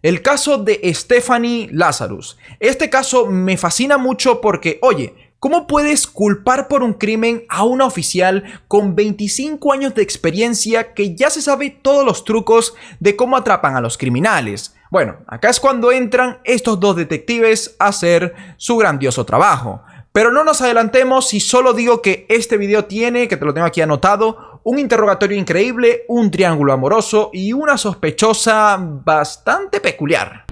El caso de Stephanie Lazarus. Este caso me fascina mucho porque, oye, ¿cómo puedes culpar por un crimen a una oficial con 25 años de experiencia que ya se sabe todos los trucos de cómo atrapan a los criminales? Bueno, acá es cuando entran estos dos detectives a hacer su grandioso trabajo. Pero no nos adelantemos y solo digo que este video tiene, que te lo tengo aquí anotado, un interrogatorio increíble, un triángulo amoroso y una sospechosa bastante peculiar.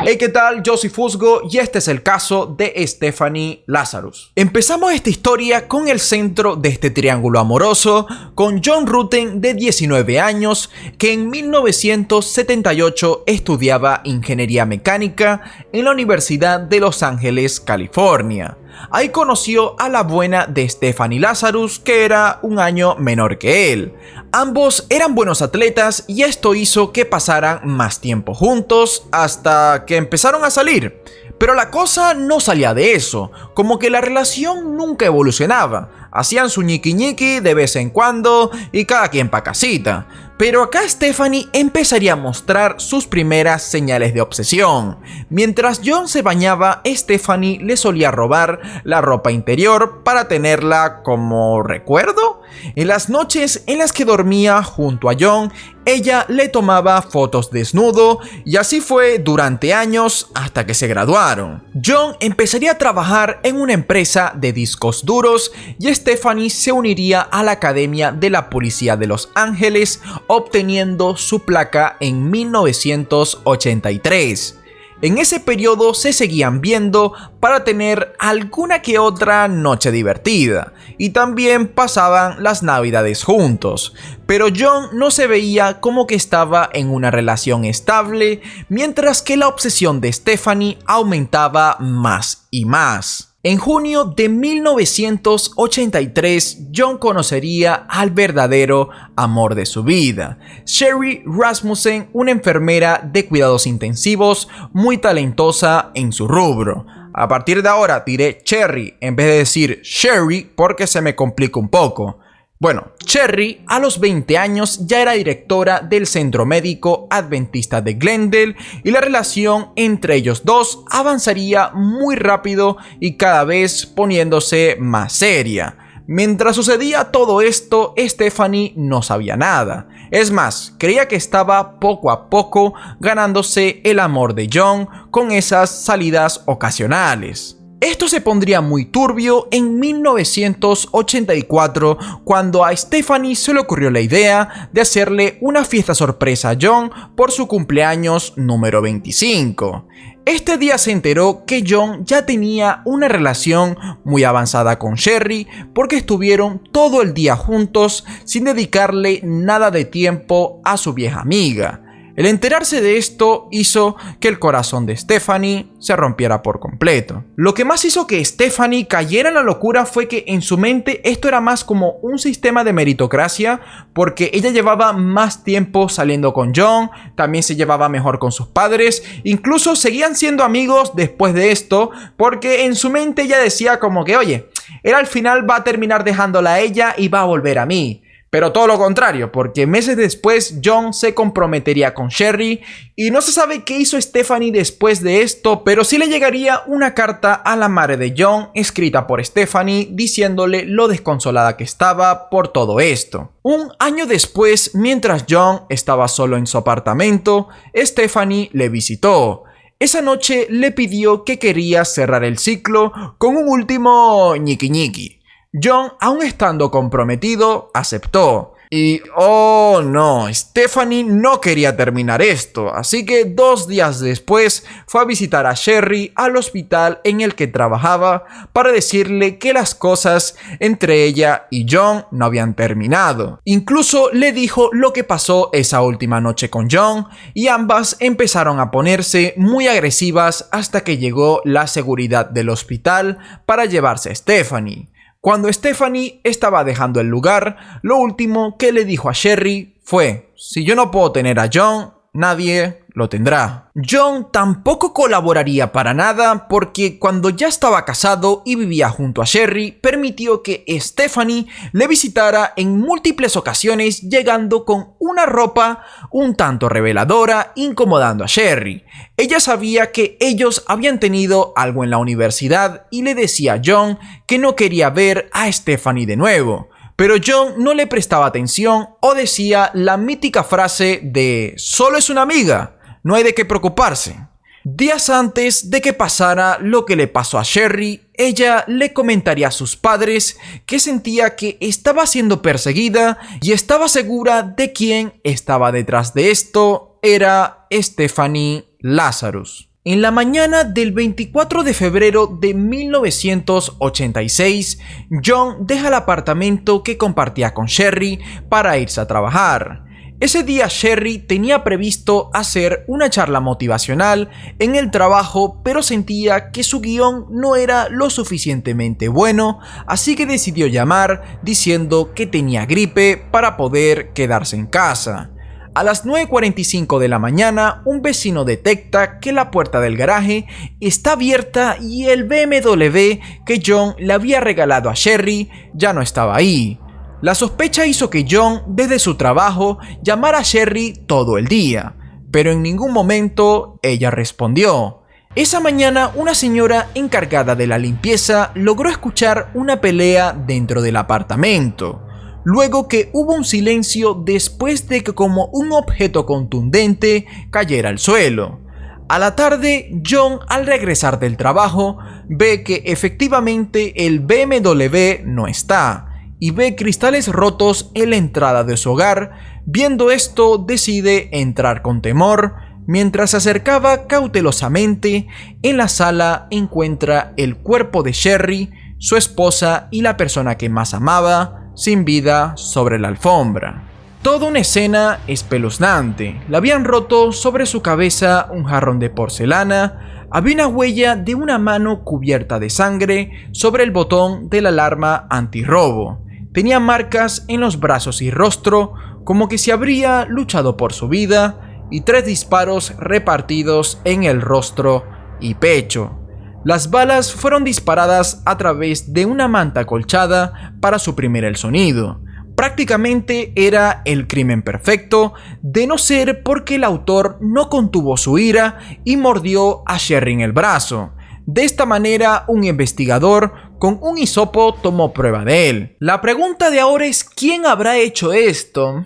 Hey, ¿qué tal? Yo soy Fusgo y este es el caso de Stephanie Lazarus. Empezamos esta historia con el centro de este triángulo amoroso, con John Rutten de 19 años, que en 1978 estudiaba ingeniería mecánica en la Universidad de Los Ángeles, California. Ahí conoció a la buena de Stephanie Lazarus, que era un año menor que él. Ambos eran buenos atletas y esto hizo que pasaran más tiempo juntos hasta que empezaron a salir. Pero la cosa no salía de eso, como que la relación nunca evolucionaba. Hacían su ñiqui ñiqui de vez en cuando y cada quien pa' casita. Pero acá Stephanie empezaría a mostrar sus primeras señales de obsesión. Mientras John se bañaba, Stephanie le solía robar la ropa interior para tenerla como recuerdo. En las noches en las que dormía junto a John, ella le tomaba fotos desnudo y así fue durante años hasta que se graduaron. John empezaría a trabajar en una empresa de discos duros y Stephanie se uniría a la Academia de la Policía de Los Ángeles, obteniendo su placa en 1983. En ese periodo se seguían viendo para tener alguna que otra noche divertida y también pasaban las navidades juntos, pero John no se veía como que estaba en una relación estable, mientras que la obsesión de Stephanie aumentaba más y más. En junio de 1983, John conocería al verdadero amor de su vida, Sherry Rasmussen, una enfermera de cuidados intensivos muy talentosa en su rubro. A partir de ahora diré Cherry en vez de decir Sherry porque se me complica un poco. Bueno, Cherry a los 20 años ya era directora del Centro Médico Adventista de Glendale y la relación entre ellos dos avanzaría muy rápido y cada vez poniéndose más seria. Mientras sucedía todo esto, Stephanie no sabía nada. Es más, creía que estaba poco a poco ganándose el amor de John con esas salidas ocasionales. Esto se pondría muy turbio en 1984 cuando a Stephanie se le ocurrió la idea de hacerle una fiesta sorpresa a John por su cumpleaños número 25. Este día se enteró que John ya tenía una relación muy avanzada con Sherry porque estuvieron todo el día juntos sin dedicarle nada de tiempo a su vieja amiga. El enterarse de esto hizo que el corazón de Stephanie se rompiera por completo. Lo que más hizo que Stephanie cayera en la locura fue que en su mente esto era más como un sistema de meritocracia, porque ella llevaba más tiempo saliendo con John, también se llevaba mejor con sus padres, incluso seguían siendo amigos después de esto, porque en su mente ella decía como que, oye, él al final va a terminar dejándola a ella y va a volver a mí. Pero todo lo contrario, porque meses después John se comprometería con Sherry y no se sabe qué hizo Stephanie después de esto, pero sí le llegaría una carta a la madre de John escrita por Stephanie diciéndole lo desconsolada que estaba por todo esto. Un año después, mientras John estaba solo en su apartamento, Stephanie le visitó. Esa noche le pidió que quería cerrar el ciclo con un último ñiqui ñiqui. John, aún estando comprometido, aceptó. Y oh no, Stephanie no quería terminar esto, así que 2 días después fue a visitar a Sherry al hospital en el que trabajaba para decirle que las cosas entre ella y John no habían terminado. Incluso le dijo lo que pasó esa última noche con John y ambas empezaron a ponerse muy agresivas hasta que llegó la seguridad del hospital para llevarse a Stephanie. Cuando Stephanie estaba dejando el lugar, lo último que le dijo a Sherry fue: si yo no puedo tener a John, nadie lo tendrá. John tampoco colaboraría para nada porque cuando ya estaba casado y vivía junto a Sherry, permitió que Stephanie le visitara en múltiples ocasiones, llegando con una ropa un tanto reveladora, incomodando a Sherry. Ella sabía que ellos habían tenido algo en la universidad y le decía a John que no quería ver a Stephanie de nuevo. Pero John no le prestaba atención o decía la mítica frase de «solo es una amiga, no hay de qué preocuparse». Días antes de que pasara lo que le pasó a Sherry, ella le comentaría a sus padres que sentía que estaba siendo perseguida y estaba segura de quién estaba detrás de esto. Era Stephanie Lazarus. En la mañana del 24 de febrero de 1986, John deja el apartamento que compartía con Sherry para irse a trabajar. Ese día Sherry tenía previsto hacer una charla motivacional en el trabajo, pero sentía que su guión no era lo suficientemente bueno, así que decidió llamar diciendo que tenía gripe para poder quedarse en casa. A las 9:45 de la mañana, un vecino detecta que la puerta del garaje está abierta y el BMW que John le había regalado a Sherry ya no estaba ahí. La sospecha hizo que John, desde su trabajo, llamara a Sherry todo el día, pero en ningún momento ella respondió. Esa mañana, una señora encargada de la limpieza logró escuchar una pelea dentro del apartamento. Luego que hubo un silencio después de que como un objeto contundente cayera al suelo. A la tarde, John, al regresar del trabajo, ve que efectivamente el BMW no está y ve cristales rotos en la entrada de su hogar. Viendo esto, decide entrar con temor. Mientras se acercaba cautelosamente, en la sala encuentra el cuerpo de Sherry, su esposa y la persona que más amaba, sin vida sobre la alfombra. Toda una escena espeluznante. Le habían roto sobre su cabeza un jarrón de porcelana. Había una huella de una mano cubierta de sangre sobre el botón de la alarma antirrobo. Tenía marcas en los brazos y rostro, como que se habría luchado por su vida, y 3 disparos repartidos en el rostro y pecho. Las balas fueron disparadas a través de una manta acolchada para suprimir el sonido. Prácticamente era el crimen perfecto, de no ser porque el autor no contuvo su ira y mordió a Sherry en el brazo. De esta manera, un investigador con un hisopo tomó prueba de él. La pregunta de ahora es ¿quién habrá hecho esto?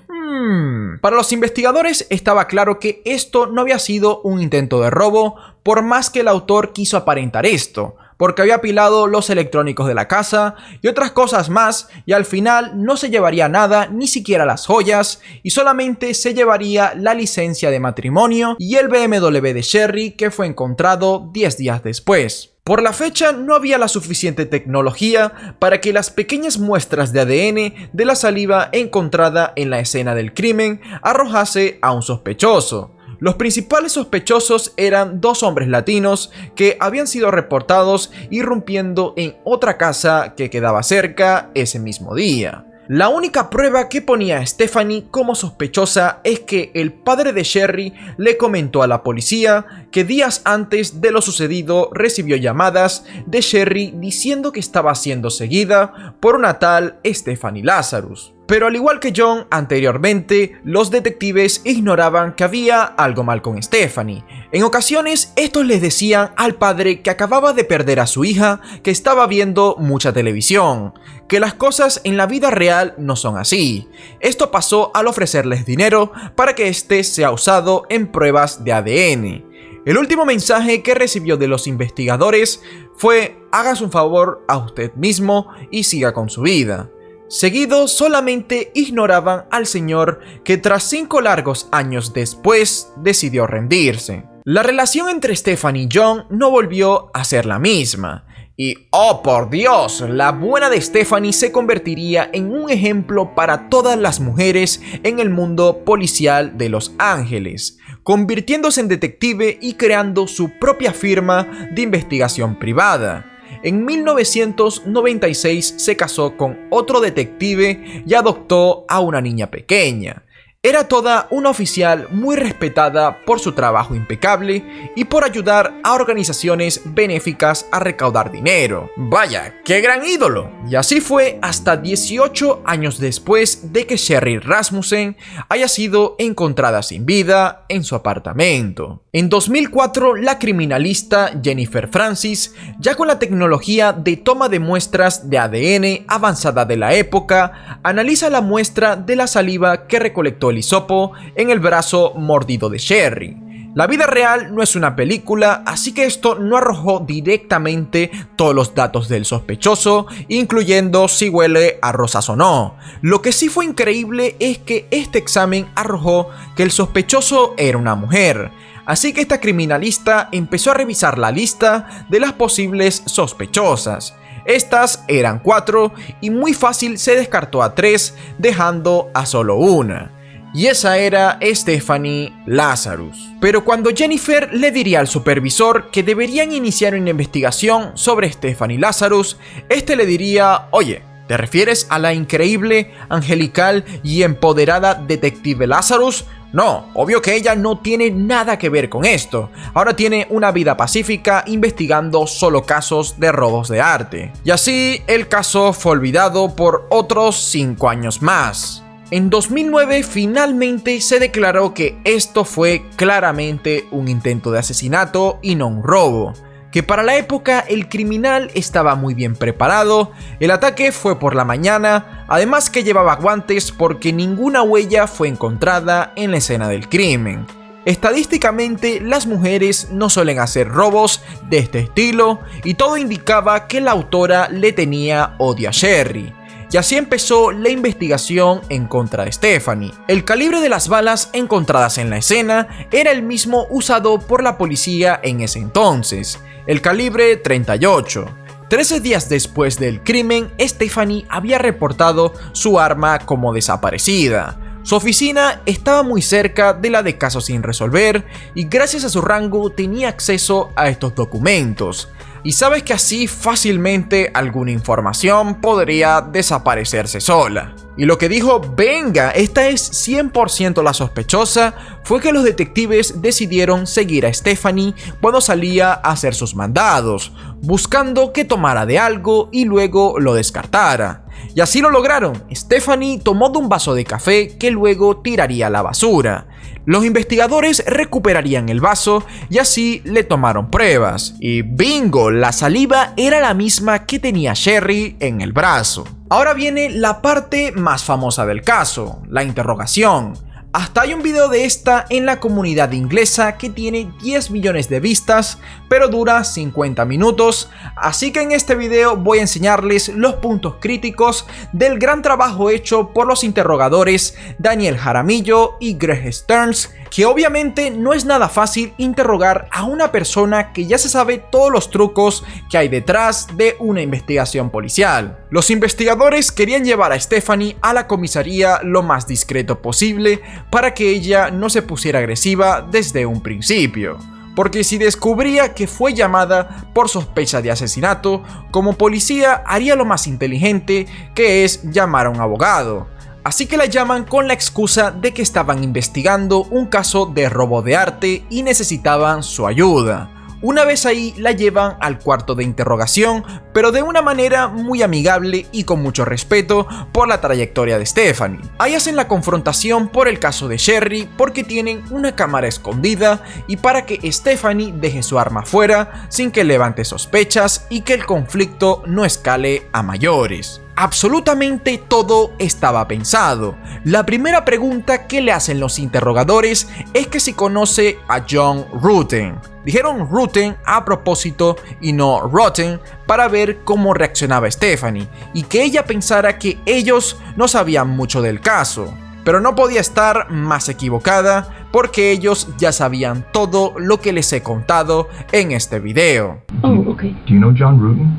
Para los investigadores estaba claro que esto no había sido un intento de robo, por más que el autor quiso aparentar esto, porque había apilado los electrónicos de la casa y otras cosas más, y al final no se llevaría nada, ni siquiera las joyas, y solamente se llevaría la licencia de matrimonio y el BMW de Sherry, que fue encontrado 10 días después. Por la fecha no había la suficiente tecnología para que las pequeñas muestras de ADN de la saliva encontrada en la escena del crimen arrojase a un sospechoso. Los principales sospechosos eran 2 hombres latinos que habían sido reportados irrumpiendo en otra casa que quedaba cerca ese mismo día. La única prueba que ponía a Stephanie como sospechosa es que el padre de Sherry le comentó a la policía que días antes de lo sucedido recibió llamadas de Sherry diciendo que estaba siendo seguida por una tal Stephanie Lazarus. Pero al igual que John anteriormente, los detectives ignoraban que había algo mal con Stephanie. En ocasiones, estos les decían al padre que acababa de perder a su hija, que estaba viendo mucha televisión, que las cosas en la vida real no son así. Esto pasó al ofrecerles dinero para que este sea usado en pruebas de ADN. El último mensaje que recibió de los investigadores fue: hágase un favor a usted mismo y siga con su vida. Seguido, solamente ignoraban al señor que tras 5 largos años después decidió rendirse. La relación entre Stephanie y John no volvió a ser la misma. Y, oh por Dios, la buena de Stephanie se convertiría en un ejemplo para todas las mujeres en el mundo policial de Los Ángeles, convirtiéndose en detective y creando su propia firma de investigación privada. En 1996 se casó con otro detective y adoptó a una niña pequeña. Era toda una oficial muy respetada por su trabajo impecable y por ayudar a organizaciones benéficas a recaudar dinero. Vaya, ¡qué gran ídolo! Y así fue hasta 18 años después de que Sherry Rasmussen haya sido encontrada sin vida en su apartamento. En 2004, la criminalista Jennifer Francis, ya con la tecnología de toma de muestras de ADN avanzada de la época, analiza la muestra de la saliva que recolectó el hisopo en el brazo mordido de Sherry. La vida real no es una película, así que esto no arrojó directamente todos los datos del sospechoso, incluyendo si huele a rosas o no. Lo que sí fue increíble es que este examen arrojó que el sospechoso era una mujer. Así que esta criminalista empezó a revisar la lista de las posibles sospechosas. Estas eran 4 y muy fácil se descartó a 3, dejando a solo una. Y esa era Stephanie Lazarus. Pero cuando Jennifer le diría al supervisor que deberían iniciar una investigación sobre Stephanie Lazarus, este le diría: oye, ¿te refieres a la increíble, angelical y empoderada detective Lazarus? No, obvio que ella no tiene nada que ver con esto. Ahora tiene una vida pacífica investigando solo casos de robos de arte. Y así el caso fue olvidado por otros 5 años más. En 2009 finalmente se declaró que esto fue claramente un intento de asesinato y no un robo, que para la época el criminal estaba muy bien preparado, el ataque fue por la mañana, además que llevaba guantes porque ninguna huella fue encontrada en la escena del crimen. Estadísticamente, las mujeres no suelen hacer robos de este estilo y todo indicaba que la autora le tenía odio a Sherry. Y así empezó la investigación en contra de Stephanie. El calibre de las balas encontradas en la escena era el mismo usado por la policía en ese entonces, el calibre 38. 13 días después del crimen, Stephanie había reportado su arma como desaparecida. Su oficina estaba muy cerca de la de casos sin resolver y gracias a su rango tenía acceso a estos documentos. Y sabes que así fácilmente alguna información podría desaparecerse sola. Y lo que dijo, venga, esta es 100% la sospechosa, fue que los detectives decidieron seguir a Stephanie cuando salía a hacer sus mandados, buscando que tomara de algo y luego lo descartara. Y así lo lograron. Stephanie tomó de un vaso de café que luego tiraría a la basura. Los investigadores recuperarían el vaso y así le tomaron pruebas. Y bingo, la saliva era la misma que tenía Sherry en el brazo. Ahora viene la parte más famosa del caso, la interrogación. Hasta hay un video de esta en la comunidad inglesa que tiene 10 millones de vistas, pero dura 50 minutos, así que en este video voy a enseñarles los puntos críticos del gran trabajo hecho por los interrogadores Daniel Jaramillo y Greg Stearns, que obviamente no es nada fácil interrogar a una persona que ya se sabe todos los trucos que hay detrás de una investigación policial. Los investigadores querían llevar a Stephanie a la comisaría lo más discreto posible para que ella no se pusiera agresiva desde un principio. Porque si descubría que fue llamada por sospecha de asesinato, como policía haría lo más inteligente, que es llamar a un abogado. Así que la llaman con la excusa de que estaban investigando un caso de robo de arte y necesitaban su ayuda. Una vez ahí la llevan al cuarto de interrogación, pero de una manera muy amigable y con mucho respeto por la trayectoria de Stephanie. Ahí hacen la confrontación por el caso de Sherry porque tienen una cámara escondida y para que Stephanie deje su arma fuera sin que levante sospechas y que el conflicto no escale a mayores. Absolutamente todo estaba pensado. La primera pregunta que le hacen los interrogadores es que si conoce a John Rutten. Dijeron Rutten a propósito y no Rotten para ver cómo reaccionaba Stephanie y que ella pensara que ellos no sabían mucho del caso. Pero no podía estar más equivocada porque ellos ya sabían todo lo que les he contado en este video. Oh, okay. Do you know John Rutten?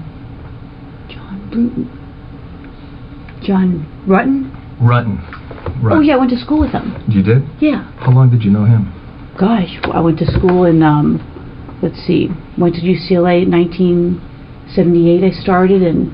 John Rutten. John Rutten? Rutten. Oh yeah, I went to school with him. You did? Yeah. How long did you know him? Gosh, I went to school in, let's see, went to UCLA in 1978 I started and,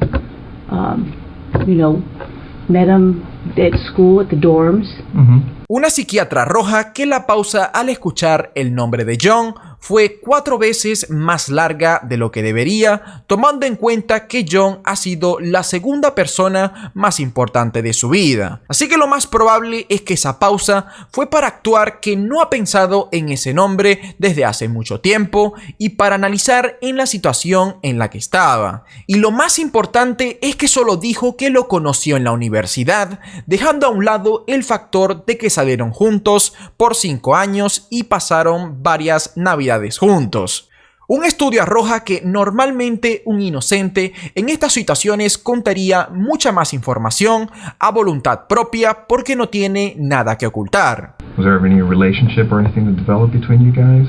met him at school at the dorms. Mm-hmm. Una psiquiatra roja que la pausa al escuchar el nombre de John fue 4 veces más larga de lo que debería, tomando en cuenta que John ha sido la segunda persona más importante de su vida. Así que lo más probable es que esa pausa fue para actuar que no ha pensado en ese nombre desde hace mucho tiempo y para analizar en la situación en la que estaba. Y lo más importante es que solo dijo que lo conoció en la universidad, dejando a un lado el factor de que salieron juntos por 5 años y pasaron varias navidades juntos. Un estudio arroja que normalmente un inocente en estas situaciones contaría mucha más información a voluntad propia porque no tiene nada que ocultar. Was there ever any relationship or anything that developed between you guys?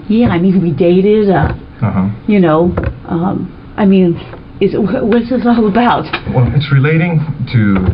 Yeah, I mean, we dated, you know, I mean, what's this all about? Well, it's relating to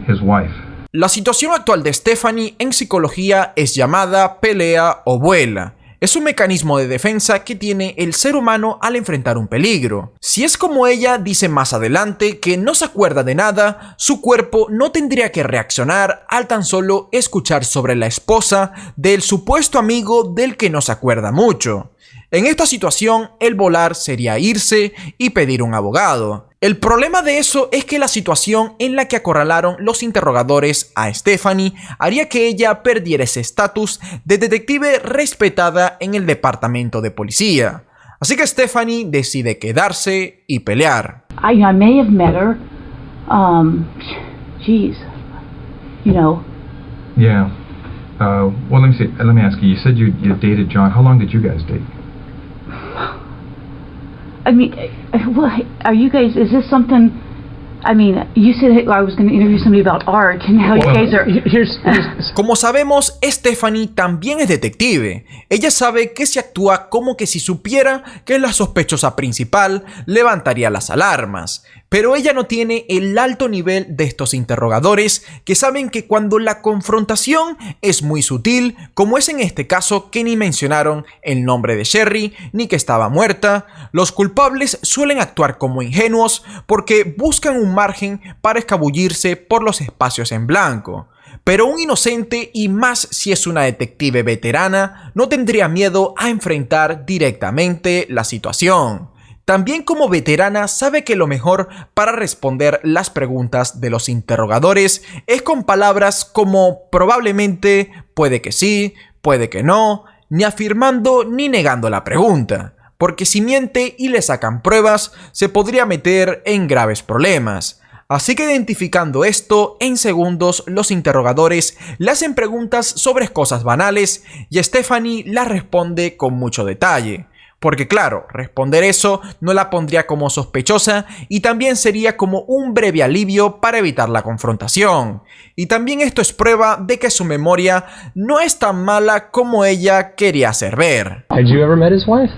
his wife. La situación actual de Stephanie en psicología es llamada pelea o vuela. Es un mecanismo de defensa que tiene el ser humano al enfrentar un peligro. Si es como ella dice más adelante que no se acuerda de nada, su cuerpo no tendría que reaccionar al tan solo escuchar sobre la esposa del supuesto amigo del que no se acuerda mucho. En esta situación, el volar sería irse y pedir un abogado. El problema de eso es que la situación en la que acorralaron los interrogadores a Stephanie haría que ella perdiera ese estatus de detective respetada en el departamento de policía. Así que Stephanie decide quedarse y pelear. I may have met her. Geez, you know. Yeah. Well, let me ask you. You said you dated John. How long did you guys date? I mean, well, are you guys, is this something, I mean, you said I was going to interview somebody about art, and now you guys are... Como sabemos, Stephanie también es detective. Ella sabe que si actúa como que si supiera que es la sospechosa principal, levantaría las alarmas. Pero ella no tiene el alto nivel de estos interrogadores que saben que cuando la confrontación es muy sutil, como es en este caso que ni mencionaron el nombre de Sherry ni que estaba muerta, los culpables suelen actuar como ingenuos porque buscan un margen para escabullirse por los espacios en blanco. Pero un inocente, y más si es una detective veterana, no tendría miedo a enfrentar directamente la situación. También como veterana sabe que lo mejor para responder las preguntas de los interrogadores es con palabras como probablemente, puede que sí, puede que no, ni afirmando ni negando la pregunta, porque si miente y le sacan pruebas se podría meter en graves problemas. Así que identificando esto, en segundos los interrogadores le hacen preguntas sobre cosas banales y Stephanie las responde con mucho detalle. Porque claro, responder eso no la pondría como sospechosa y también sería como un breve alivio para evitar la confrontación. Y también esto es prueba de que su memoria no es tan mala como ella quería hacer ver. Had you ever met his wife?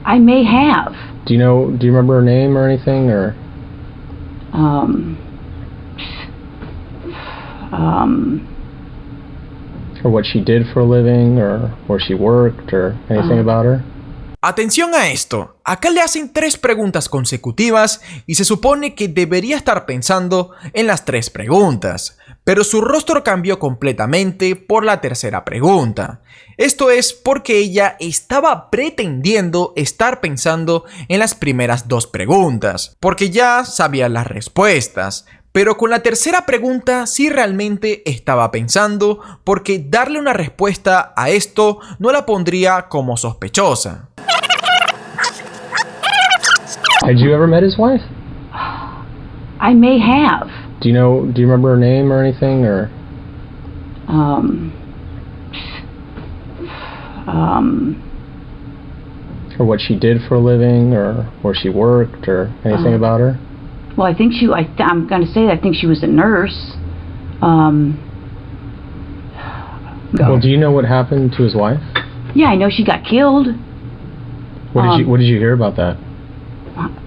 I may have. Do you remember her name or anything, or? Or what she did for a living, or where she worked, or anything about her? Atención a esto, acá le hacen 3 preguntas consecutivas y se supone que debería estar pensando en las 3 preguntas, pero su rostro cambió completamente por la tercera pregunta. Esto es porque ella estaba pretendiendo estar pensando en las primeras 2 preguntas, porque ya sabía las respuestas. Pero con la tercera pregunta sí realmente estaba pensando, porque darle una respuesta a esto no la pondría como sospechosa. Had you ever met his wife? I may have. Do you remember her name or anything, or? Or what she did for a living, or where she worked, or anything about her? Well, I think I'm going to say I think she was a nurse. Well, do you know what happened to his wife? Yeah, I know she got killed. What did you hear about that?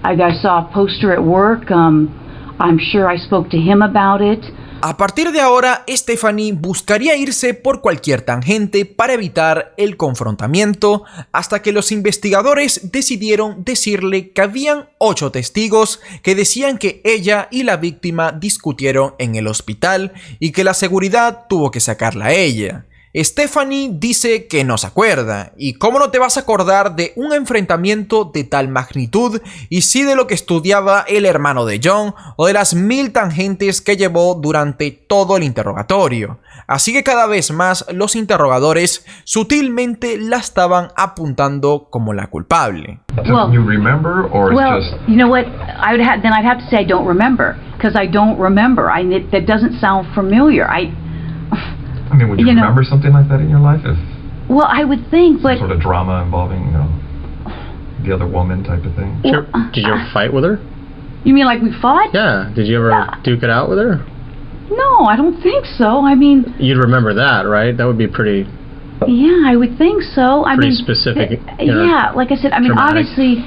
I saw a poster at work. I'm sure I spoke to him about it. A partir de ahora, Stephanie buscaría irse por cualquier tangente para evitar el confrontamiento, hasta que los investigadores decidieron decirle que habían 8 testigos que decían que ella y la víctima discutieron en el hospital y que la seguridad tuvo que sacarla a ella. Stephanie dice que no se acuerda, y cómo no te vas a acordar de un enfrentamiento de tal magnitud, y sí de lo que estudiaba el hermano de John o de las 1000 tangentes que llevó durante todo el interrogatorio. Así que cada vez más los interrogadores sutilmente la estaban apuntando como la culpable. Do you remember, or Well, it's just you know what? I'd have to say I don't remember, because I don't remember. That doesn't sound familiar. I mean, would you know, remember something like that in your life? If Well, I would think, but sort of drama involving, the other woman type of thing? Did you ever fight with her? you mean like we fought? Yeah. Did you ever duke it out with her? No, I don't think so. I mean, You'd remember that, right? That would be pretty. yeah, I would think so. I Pretty mean, specific, th- yeah, like I said, I mean, dramatic. obviously,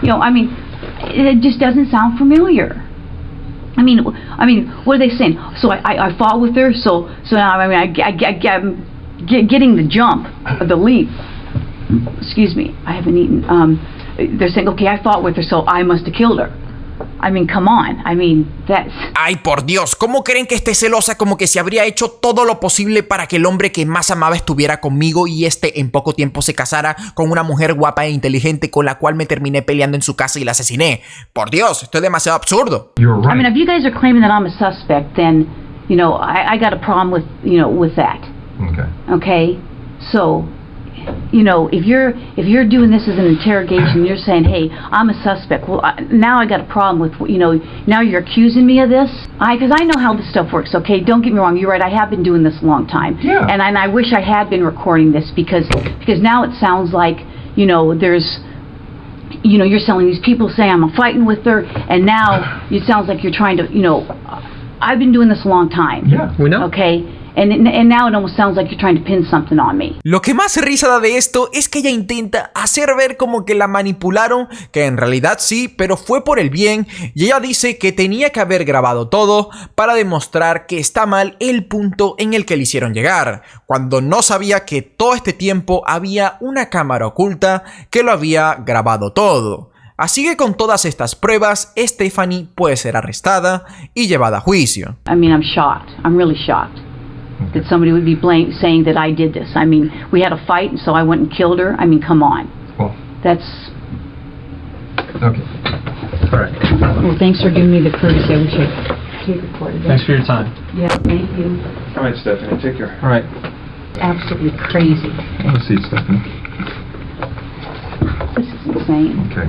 it just doesn't sound familiar. I mean, what are they saying? So I fought with her. So now I'm getting the jump, the leap. Excuse me, I haven't eaten. They're saying, okay, I fought with her, so I must have killed her. I mean, come on. I mean, that's... Ay, por Dios, ¿cómo creen que esté celosa? Como que si habría hecho todo lo posible para que el hombre que más amaba estuviera conmigo y en poco tiempo se casara con una mujer guapa e inteligente con la cual me terminé peleando en su casa y la asesiné. Por Dios, esto es demasiado absurdo. You're right. I mean, if you guys are claiming that I'm a suspect, then, I got a problem with that. Okay. Okay? So, if you're doing this as an interrogation, you're saying, hey, I'm a suspect. Well, now I got a problem with, now you're accusing me of this. Because I know how this stuff works, okay? Don't get me wrong. You're right. I have been doing this a long time. Yeah. And I wish I had been recording this because now it sounds like, there's, you're telling these people saying I'm fighting with her, and now it sounds like you're trying to, I've been doing this a long time. Yeah. We know. Okay? And now it almost sounds like you're trying to pin something on me. Lo que más risa da de esto es que ella intenta hacer ver como que la manipularon, que en realidad sí, pero fue por el bien, y ella dice que tenía que haber grabado todo para demostrar que está mal el punto en el que le hicieron llegar, cuando no sabía que todo este tiempo había una cámara oculta que lo había grabado todo. Así que con todas estas pruebas, Stephanie puede ser arrestada y llevada a juicio. I mean, I'm shocked. I'm really shocked that somebody would be saying that I did this. I mean, we had a fight, and so I went and killed her. I mean, come on. Well, That's... okay. All right. Well, thanks for giving me the courtesy. I wish I tape recorded Thanks it. for your time. Yeah, thank you. All right, Stephanie, take care. All right. Absolutely crazy. Have a seat, Stephanie. This is insane. Okay.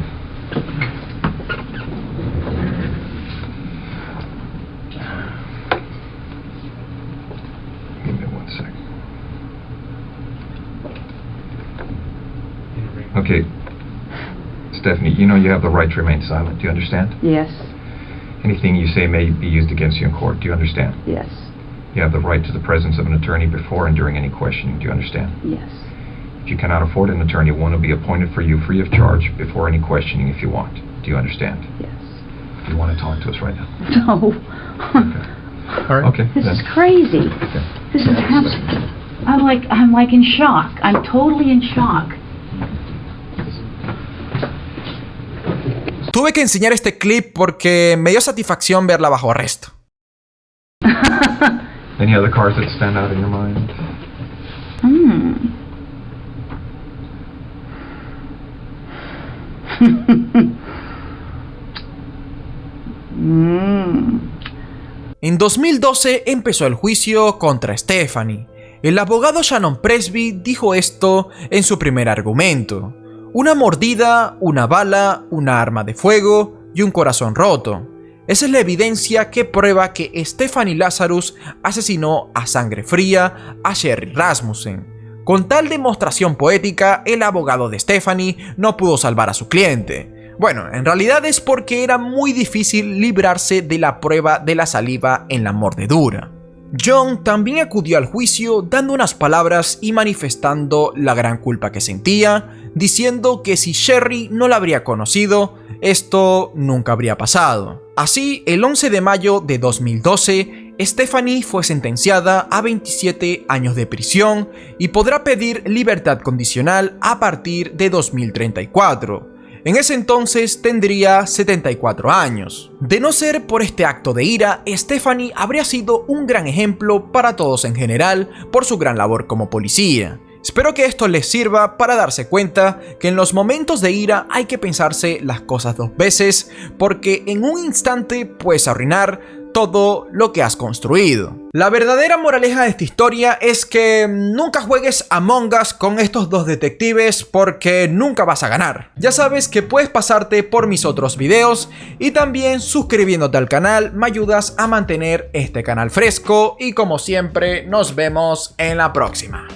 Give me 1 second. Okay. Stephanie, you know you have the right to remain silent. Do you understand? Yes, Anything you say may be used against you in court. Do you understand? yes, You have the right to the presence of an attorney before and during any questioning. Do you understand? yes. If you cannot afford an attorney, one will be appointed for you free of charge before any questioning if you want. Do you understand? Yes. You want to talk to us right now? No. Okay. All right. Okay. This then. is crazy. This is I'm like in shock. I'm totally in shock. Tuve que enseñar este clip porque me dio satisfacción verla bajo arresto. Any other cars that stand out in your mind? En 2012 empezó el juicio contra Stephanie. El abogado Shannon Presby dijo esto en su primer argumento: una mordida, una bala, una arma de fuego y un corazón roto. Esa es la evidencia que prueba que Stephanie Lazarus asesinó a sangre fría a Sherry Rasmussen. Con tal demostración poética, el abogado de Stephanie no pudo salvar a su cliente. Bueno, en realidad es porque era muy difícil librarse de la prueba de la saliva en la mordedura. John también acudió al juicio dando unas palabras y manifestando la gran culpa que sentía, diciendo que si Sherry no la habría conocido, esto nunca habría pasado. Así, el 11 de mayo de 2012, Stephanie fue sentenciada a 27 años de prisión y podrá pedir libertad condicional a partir de 2034. En ese entonces tendría 74 años. De no ser por este acto de ira, Stephanie habría sido un gran ejemplo para todos en general por su gran labor como policía. Espero que esto les sirva para darse cuenta que en los momentos de ira hay que pensarse las cosas dos veces, porque en un instante puedes arruinar todo lo que has construido. La verdadera moraleja de esta historia es que nunca juegues Among Us con estos dos detectives porque nunca vas a ganar. Ya sabes que puedes pasarte por mis otros videos y también suscribiéndote al canal me ayudas a mantener este canal fresco y como siempre nos vemos en la próxima.